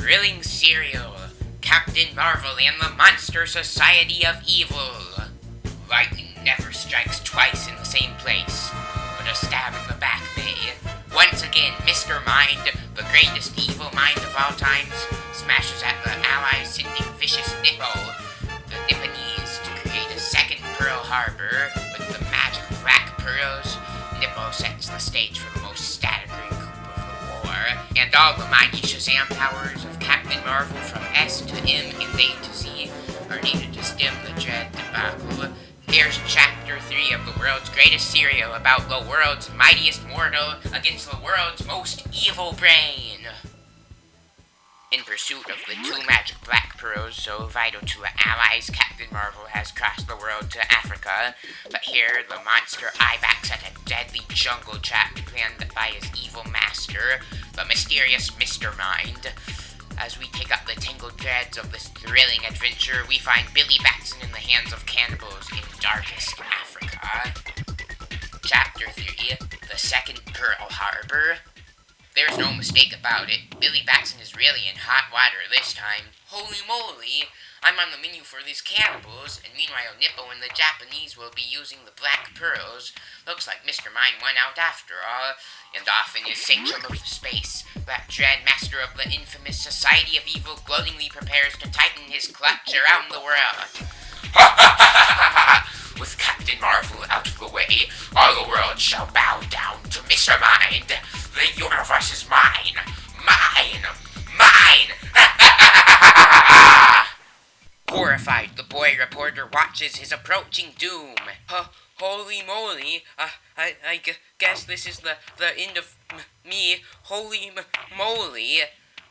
thrilling serial, Captain Marvel and the Monster Society of Evil. Lightning never strikes twice in the same place, but a stab in the back may. Once again, Mr. Mind, the greatest evil mind of all times, smashes at the Allies sending vicious Nippo, the Nipponese, to create a second Pearl Harbor with the magic black pearls. Nippo sets the stage for the most staggering coup of the war, and all the mighty Shazam powers of Captain Marvel from S to M and A to Z are needed to stem the dread debacle. Here's Chapter 3 of the world's greatest serial about the world's mightiest mortal against the world's most evil brain. In pursuit of the two magic black pearls so vital to the Allies, Captain Marvel has crossed the world to Africa, but here the monster eyebacks at a deadly jungle trap planned by his evil master, the mysterious Mr. Mind. As we take up the tangled threads of this thrilling adventure, we find Billy Batson in the hands of cannibals in darkest Africa. Chapter 3, The Second Pearl Harbor. There's no mistake about it, Billy Batson is really in hot water this time. Holy moly, I'm on the menu for these cannibals, and meanwhile Nippo and the Japanese will be using the black pearls. Looks like Mr. Mind won out after all, and off in his sanctum of space, that dread master of the infamous Society of Evil gloatingly prepares to tighten his clutch around the world. With Captain Marvel out of the way, all the world shall bow down to Mr. Mind. The universe is mine! Mine! Mine! Horrified, the boy reporter watches his approaching doom. Holy moly, I guess this is the end of me. Holy moly.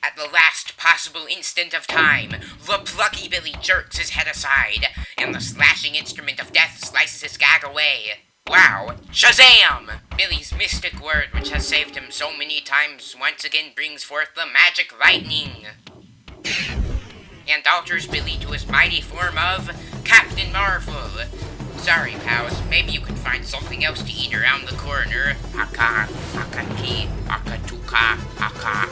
At the last possible instant of time, the plucky Billy jerks his head aside, and the slashing instrument of death slices his gag away. Wow! Shazam! Billy's mystic word, which has saved him so many times, once again brings forth the magic lightning, and alters Billy to his mighty form of Captain Marvel. Sorry, pals, maybe you can find something else to eat around the corner. Aka, akaki, akatuka, aka.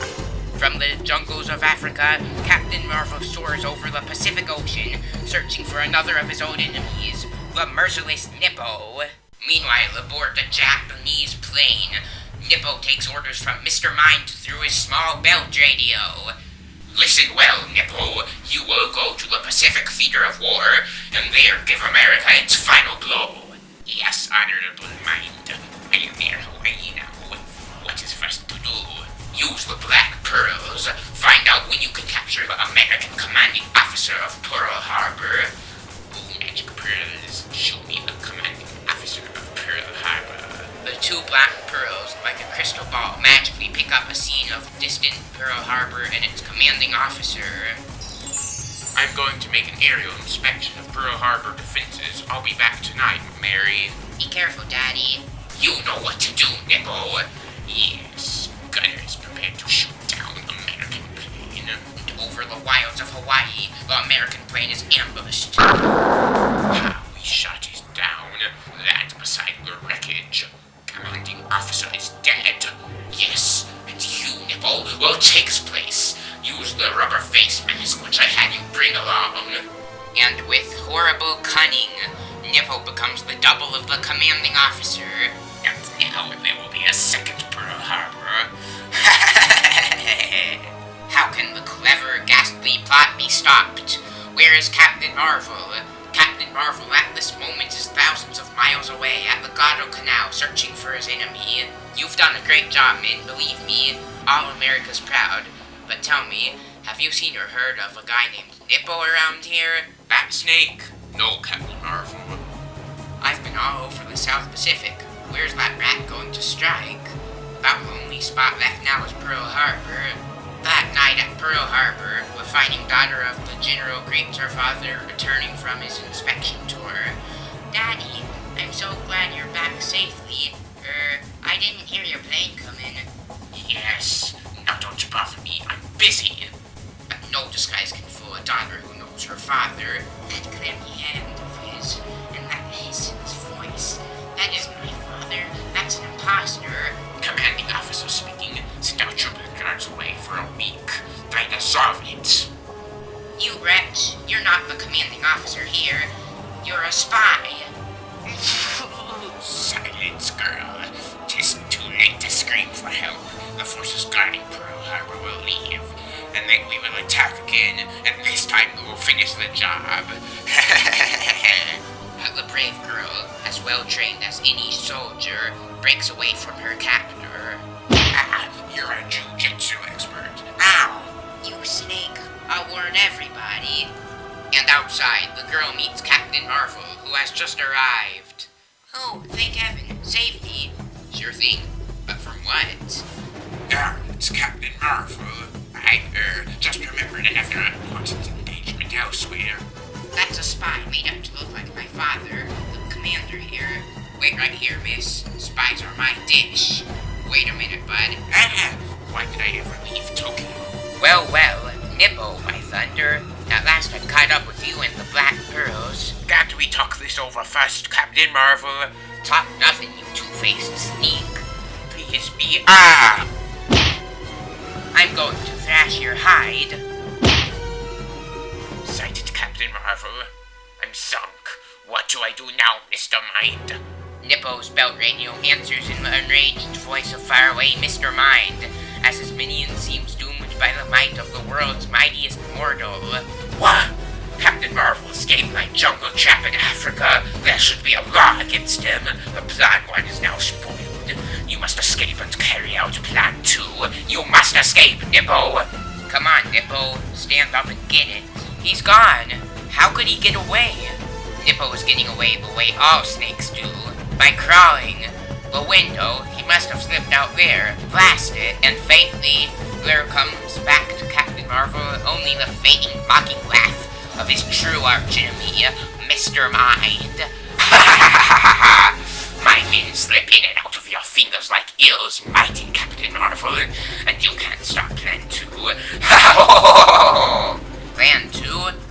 From the jungles of Africa, Captain Marvel soars over the Pacific Ocean, searching for another of his old enemies, the merciless Nippo. Meanwhile, aboard the Japanese plane, Nippo takes orders from Mr. Mind through his small belt radio. Listen well, Nippo. You will go to the Pacific theater of war, and there give America its final blow. Yes, Honorable Mind. I am near Hawaii now. What is first to do? Use the black pearls. Find out when you can capture the American commanding officer of Pearl Harbor. Ooh, magic pearls. Show me the commanding officer of Pearl Harbor. The two black pearls, like a crystal ball, magically pick up a scene of distant Pearl Harbor and its commanding officer. I'm going to make an aerial inspection of Pearl Harbor defenses. I'll be back tonight, Mary. Be careful, Daddy. You know what to do, Nippo. Yes, gunners prepare to shoot down American plane. And over the wilds of Hawaii, the American plane is ambushed. How we shot it down. Land beside the wreckage. Commanding officer is dead. Yes, and you, Nippo, will take his place. Use the rubber face mask which I had you bring along. And with horrible cunning, Nippo becomes the double of the commanding officer. And now there will be a second Pearl Harbor. How can the clever, ghastly plot be stopped? Where is Captain Marvel? Captain Marvel at this moment is thousands of miles away at the Guadalcanal searching for his enemy. You've done a great job, men, believe me. All America's proud. But tell me, have you seen or heard of a guy named Nippo around here? Bat Snake? No, Captain Marvel. I've been all over the South Pacific. Where's that rat going to strike? About the only spot left now is Pearl Harbor. That night at Pearl Harbor, the fighting daughter of the general greets her father returning from his inspection tour. Daddy, I'm so glad you're back safely. I didn't hear your plane come in. Yes, now don't you bother me, I'm busy. But no disguise can fool a daughter who knows her father. That clammy hand of his, and that hiss in his voice. That isn't my father, that's an imposter. Commanding officer speaking. Send our trooper guards away for a week. Try to solve it. You wretch, you're not the commanding officer here. You're a spy. Silence, girl. 'Tisn't too late to scream for help. The forces guarding Pearl Harbor will leave, and then we will attack again, and this time we will finish the job. The brave girl, as well trained as any soldier, breaks away from her captor. You're a jujitsu expert. Ow! You snake, I'll warn everybody. And outside, the girl meets Captain Marvel, who has just arrived. Oh, thank heaven, save me. Sure thing, but from what? It's Captain Marvel. I, just remembered I have an important engagement elsewhere. That's a spy made up to look like my father, the commander here. Wait right here, miss. Spies are my dish. Wait a minute, bud. Why did I ever leave Tokyo? Well, Nippo, my thunder. At last I've caught up with you and the Black Pearls. Can't we talk this over first, Captain Marvel? Talk nothing, you two-faced sneak. Please be— I'm going to thrash your hide. Sighted, Captain Marvel. I'm sunk. What do I do now, Mr. Mind? Nippo's belt radio answers in the enraged voice of faraway Mr. Mind, as his minion seems doomed by the might of the world's mightiest mortal. What? Captain Marvel escaped my jungle trap in Africa. There should be a law against him. The Plan 1 is now spoiled. You must escape and carry out Plan 2. You must escape, Nippo! Come on, Nippo. Stand up and get it. He's gone. How could he get away? Nippo is getting away the way all snakes do. By crawling. The window. He must have slipped out there. Blast it. And faintly, there comes back to Captain Marvel only the faint mocking laugh of his true archenemy, Mr. Mind. My men slip in and out of your fingers like eels, mighty Captain Marvel, and you can't stop Plan 2. Plan 2?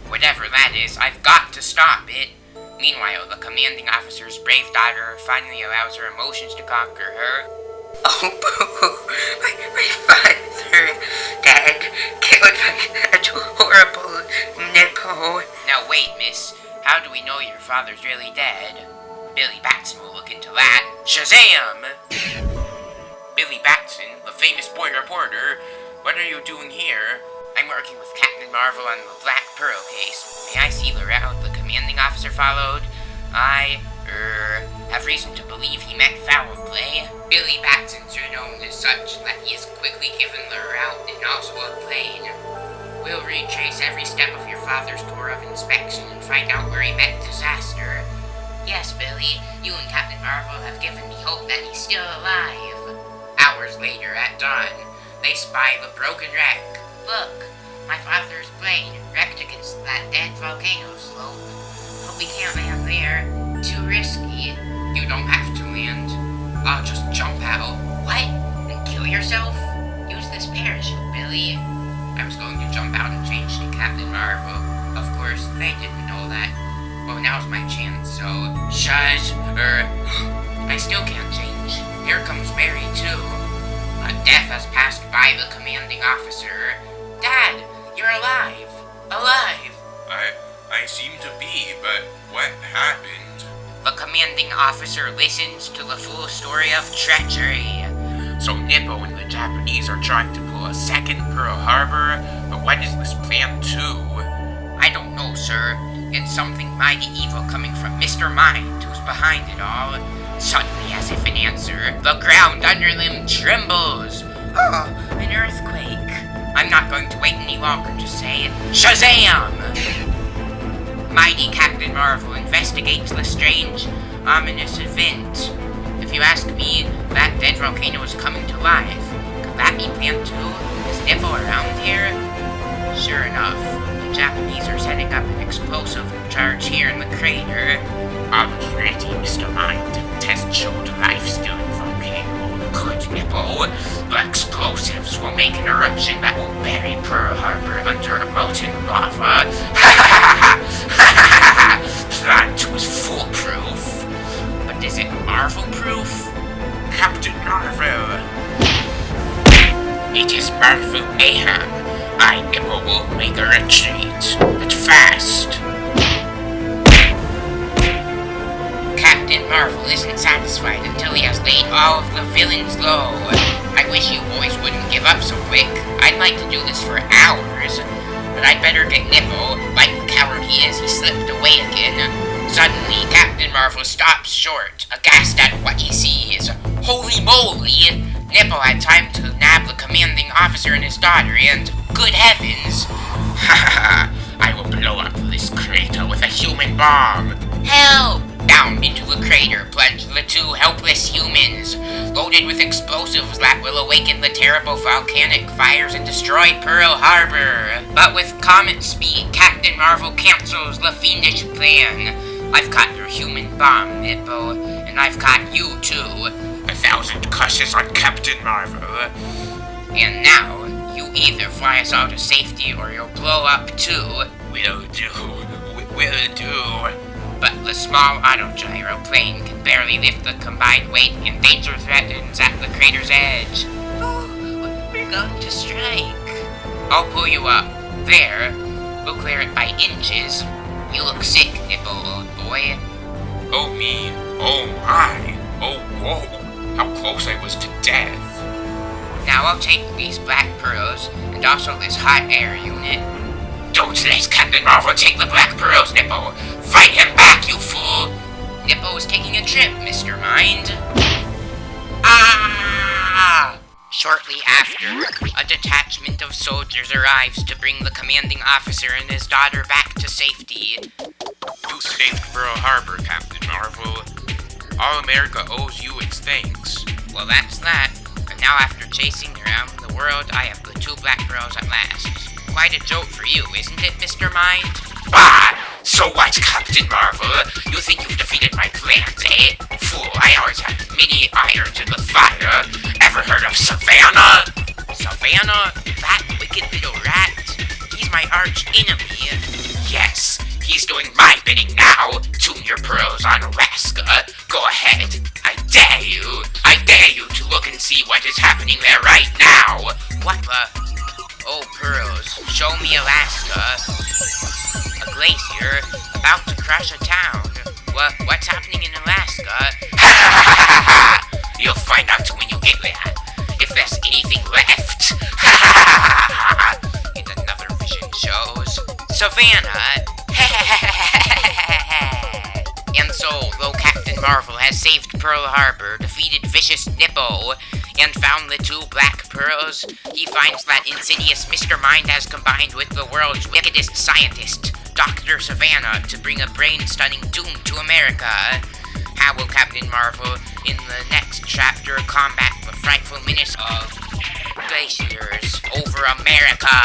Whatever that is, I've got to stop it. Meanwhile, the commanding officer's brave daughter finally allows her emotions to conquer her. Oh, my father, Dad, killed my adorable Nippo. Now wait, miss, how do we know your father's really dead? Billy Batson will look into that. Shazam! Billy Batson, the famous boy reporter, what are you doing here? I'm working with Captain Marvel on the Black Pearl case. May I see the route the commanding officer followed? I, have reason to believe he meant foul play. Billy Batsons are known as such that he is quickly given the route and also a plane. We'll retrace every step of your father's tour of inspection and find out where he met disaster. Yes, Billy, you and Captain Marvel have given me hope that he's still alive. Hours later, at dawn, they spy the broken wreck. Look, my father's plane wrecked against that dead volcano slope. But we can't land there. Too risky. You don't have to land. I'll just jump out. What? And kill yourself? Use this parachute, Billy. I was going to jump out and change to Captain Marvel. Of course, they didn't know that. Well, now's my chance, so... I still can't change. Here comes Mary, too. But death has passed by the commanding officer. Dad, you're alive. Alive. I seem to be, but what happened? The commanding officer listens to the full story of treachery. So Nippo and the Japanese are trying to pull a second Pearl Harbor, but what is this Plan 2? I don't know, sir. It's something mighty evil coming from Mr. Mind, who's behind it all. Suddenly, as if in answer, the ground under them trembles. Oh, an earthquake. I'm not going to wait any longer to say, Shazam! Mighty Captain Marvel investigates the strange, ominous event. If you ask me, that dead volcano is coming to life. Could that be Plan 2? Is Nippo around here? Sure enough, the Japanese are setting up an explosive charge here in the crater. Almost ready, Mr. Mind. Test showed life still in volcano. Good, Nippo. The explosives will make an eruption that will bury Pearl Harbor under molten lava. Plan 2 is foolproof. But is it Marvel-proof? Captain Marvel! It is Marvel mayhem. I, Nippo, make a retreat, but fast. Captain Marvel isn't satisfied until he has laid all of the villains low. I wish you boys wouldn't give up so quick. I'd like to do this for hours, but I'd better get Nippo. Like the coward he is, he slipped away again. Suddenly, Captain Marvel stops short, aghast at what he sees. Holy moly! Nippo had time to nab the commanding officer and his daughter, and good heavens! I will blow up this crater with a human bomb. Help! Down into the crater plunged the two helpless humans, loaded with explosives that will awaken the terrible volcanic fires and destroy Pearl Harbor. But with comet speed, Captain Marvel cancels the fiendish plan. I've got your human bomb, Nippo, and I've got you too. 1,000 curses on Captain Marvel. And now, you either fly us all to safety or you'll blow up too. Will do. But the small autogyro plane can barely lift the combined weight, and danger threatens at the crater's edge. Oh, we're going to strike. I'll pull you up. There. We'll clear it by inches. You look sick, Nippo, old boy. Oh me, oh my, oh whoa, how close I was to death. Now I'll take these black pearls, and also this hot air unit. Don't let Captain Marvel take the black pearls, Nippo. Fight him back, you fool. Nippo's taking a trip, Mr. Mind. Ah! Shortly after, a detachment of soldiers arrives to bring the commanding officer and his daughter back to safety. You saved Pearl Harbor, Captain Marvel. All America owes you its thanks. Well, that's that. And now after chasing around the world, I have the two black pearls at last. Quite a joke for you, isn't it, Mr. Mind? Ah! So what, Captain Marvel? You think you've defeated my plans, eh? Fool, I always have many irons in the fire. Ever heard of Savannah? Savannah? That wicked little rat? He's my arch enemy. Yes, he's doing my bidding now. Tune your pearls on Alaska. Go ahead. I dare you. I dare you to look and see what is happening there right now. What the? Oh, pearls, show me Alaska. A glacier about to crush a town. What's happening in Alaska? You'll find out when you get there. If there's anything left. And another vision shows Savannah. And so, though Captain Marvel has saved Pearl Harbor, defeated vicious Nippo, and found the two black pearls, he finds that insidious Mr. Mind has combined with the world's wickedest scientist, Dr. Savannah, to bring a brain-stunning doom to America. How will Captain Marvel, in the next chapter, combat the frightful menace of glaciers over America?